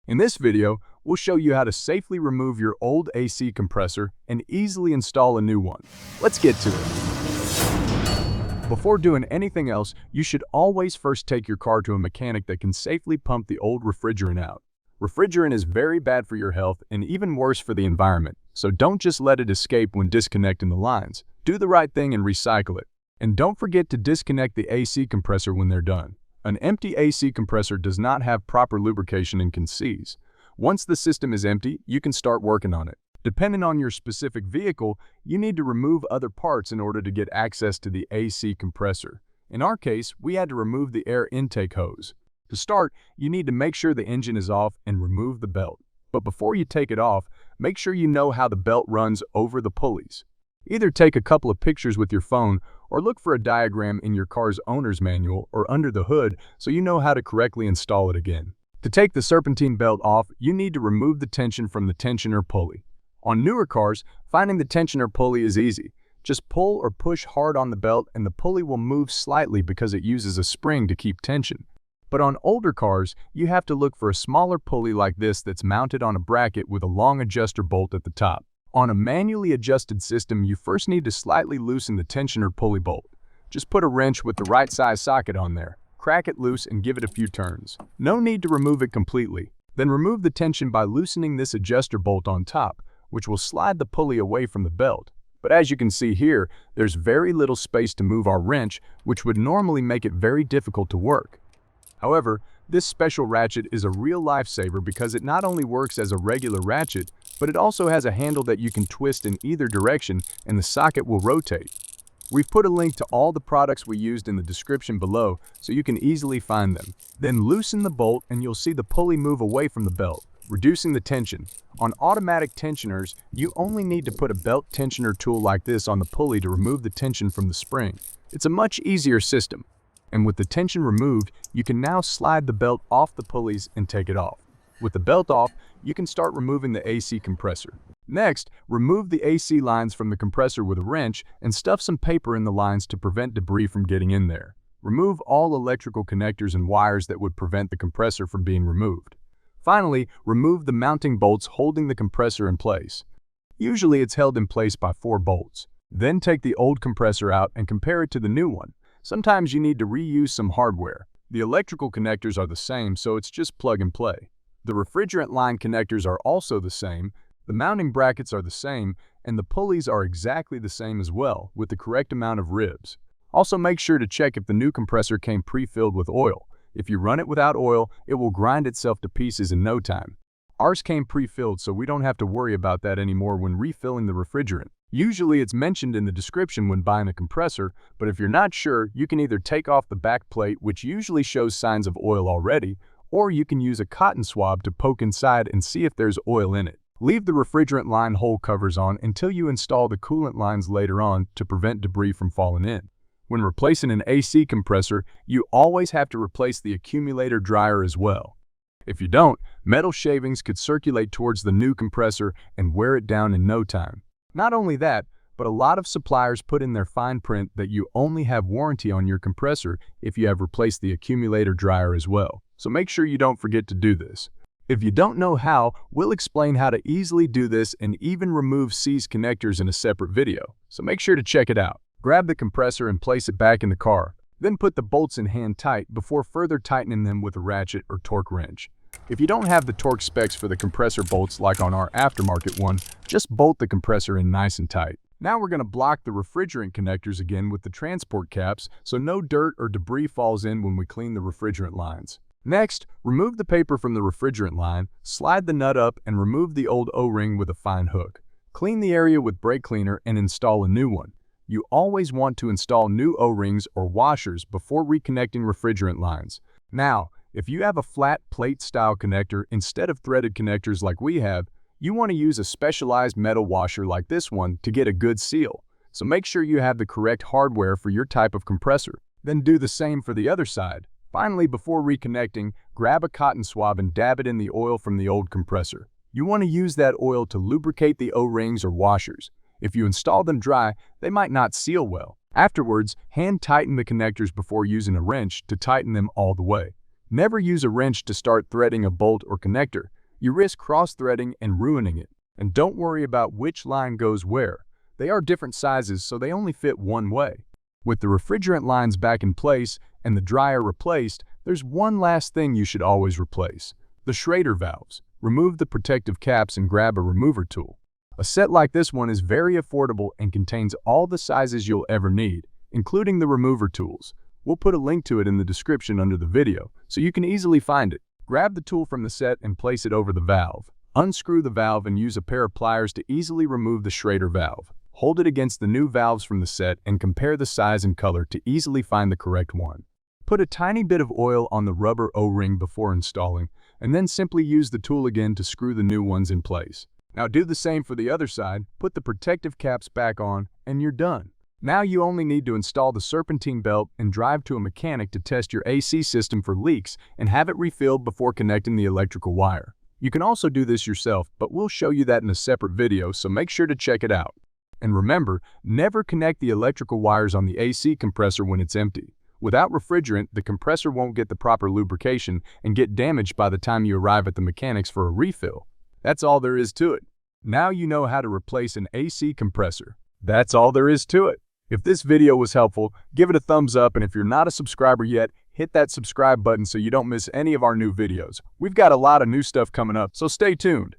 In this video, we'll show you how to safely remove your old AC compressor and easily install a new one. Let's get to it. Before doing anything else, you should always first take your car to a mechanic that can safely pump the old refrigerant out. Refrigerant is very bad for your health and even worse for the environment, so don't just let it escape when disconnecting the lines. Do the right thing and recycle it. And don't forget to disconnect the AC compressor when they're done. An empty AC compressor does not have proper lubrication and can seize. Once the system is empty, you can start working on it. Depending on your specific vehicle, you need to remove other parts in order to get access to the AC compressor. In our case, we had to remove the air intake hose. To start, you need to make sure the engine is off and remove the belt. But before you take it off, make sure you know how the belt runs over the pulleys. Either take a couple of pictures with your phone or look for a diagram in your car's owner's manual or under the hood so you know how to correctly install it again. To take the serpentine belt off, you need to remove the tension from the tensioner pulley. On newer cars, finding the tensioner pulley is easy. Just pull or push hard on the belt and the pulley will move slightly because it uses a spring to keep tension. But on older cars, you have to look for a smaller pulley like this that's mounted on a bracket with a long adjuster bolt at the top. On a manually adjusted system, you first need to slightly loosen the tensioner pulley bolt. Just put a wrench with the right size socket on there, crack it loose and give it a few turns. No need to remove it completely. Then remove the tension by loosening this adjuster bolt on top, which will slide the pulley away from the belt. But as you can see here, there's very little space to move our wrench, which would normally make it very difficult to work. However, this special ratchet is a real lifesaver because it not only works as a regular ratchet, but it also has a handle that you can twist in either direction and the socket will rotate. We've put a link to all the products we used in the description below so you can easily find them. Then loosen the bolt and you'll see the pulley move away from the belt, reducing the tension. On automatic tensioners, you only need to put a belt tensioner tool like this on the pulley to remove the tension from the spring. It's a much easier system. And with the tension removed, you can now slide the belt off the pulleys and take it off. With the belt off, you can start removing the AC compressor. Next, remove the AC lines from the compressor with a wrench and stuff some paper in the lines to prevent debris from getting in there. Remove all electrical connectors and wires that would prevent the compressor from being removed. Finally, remove the mounting bolts holding the compressor in place. Usually it's held in place by 4 bolts. Then take the old compressor out and compare it to the new one. Sometimes you need to reuse some hardware. The electrical connectors are the same, so it's just plug and play. The refrigerant line connectors are also the same, the mounting brackets are the same, and the pulleys are exactly the same as well, with the correct amount of ribs. Also make sure to check if the new compressor came pre-filled with oil. If you run it without oil, it will grind itself to pieces in no time. Ours came pre-filled, so we don't have to worry about that anymore when refilling the refrigerant. Usually it's mentioned in the description when buying a compressor, but if you're not sure, you can either take off the back plate, which usually shows signs of oil already, or you can use a cotton swab to poke inside and see if there's oil in it. Leave the refrigerant line hole covers on until you install the coolant lines later on to prevent debris from falling in. When replacing an AC compressor, you always have to replace the accumulator-dryer as well. If you don't, metal shavings could circulate towards the new compressor and wear it down in no time. Not only that, but a lot of suppliers put in their fine print that you only have warranty on your compressor if you have replaced the accumulator-dryer as well. So make sure you don't forget to do this. If you don't know how, we'll explain how to easily do this and even remove seized connectors in a separate video. So make sure to check it out. Grab the compressor and place it back in the car. Then put the bolts in hand tight before further tightening them with a ratchet or torque wrench. If you don't have the torque specs for the compressor bolts like on our aftermarket one, just bolt the compressor in nice and tight. Now we're going to block the refrigerant connectors again with the transport caps so no dirt or debris falls in when we clean the refrigerant lines. Next, remove the paper from the refrigerant line, slide the nut up and remove the old O-ring with a fine hook. Clean the area with brake cleaner and install a new one. You always want to install new O-rings or washers before reconnecting refrigerant lines. Now, if you have a flat plate style connector instead of threaded connectors like we have, you want to use a specialized metal washer like this one to get a good seal. So make sure you have the correct hardware for your type of compressor. Then do the same for the other side. Finally, before reconnecting, grab a cotton swab and dab it in the oil from the old compressor. You want to use that oil to lubricate the O-rings or washers. If you install them dry, they might not seal well. Afterwards, hand tighten the connectors before using a wrench to tighten them all the way. Never use a wrench to start threading a bolt or connector. You risk cross-threading and ruining it. And don't worry about which line goes where. They are different sizes, so they only fit one way. With the refrigerant lines back in place and the dryer replaced, there's one last thing you should always replace: the Schrader valves. Remove the protective caps and grab a remover tool. A set like this one is very affordable and contains all the sizes you'll ever need, including the remover tools. We'll put a link to it in the description under the video, so you can easily find it. Grab the tool from the set and place it over the valve. Unscrew the valve and use a pair of pliers to easily remove the Schrader valve. Hold it against the new valves from the set and compare the size and color to easily find the correct one. Put a tiny bit of oil on the rubber O-ring before installing, and then simply use the tool again to screw the new ones in place. Now do the same for the other side, put the protective caps back on, and you're done. Now you only need to install the Serpentine belt and drive to a mechanic to test your AC system for leaks and have it refilled before connecting the electrical wire. You can also do this yourself, but we'll show you that in a separate video, so make sure to check it out. And remember, never connect the electrical wires on the AC compressor when it's empty. Without refrigerant, the compressor won't get the proper lubrication and get damaged by the time you arrive at the mechanics for a refill. That's all there is to it. Now you know how to replace an AC compressor. That's all there is to it. If this video was helpful, give it a thumbs up, and if you're not a subscriber yet, hit that subscribe button so you don't miss any of our new videos. We've got a lot of new stuff coming up, so stay tuned.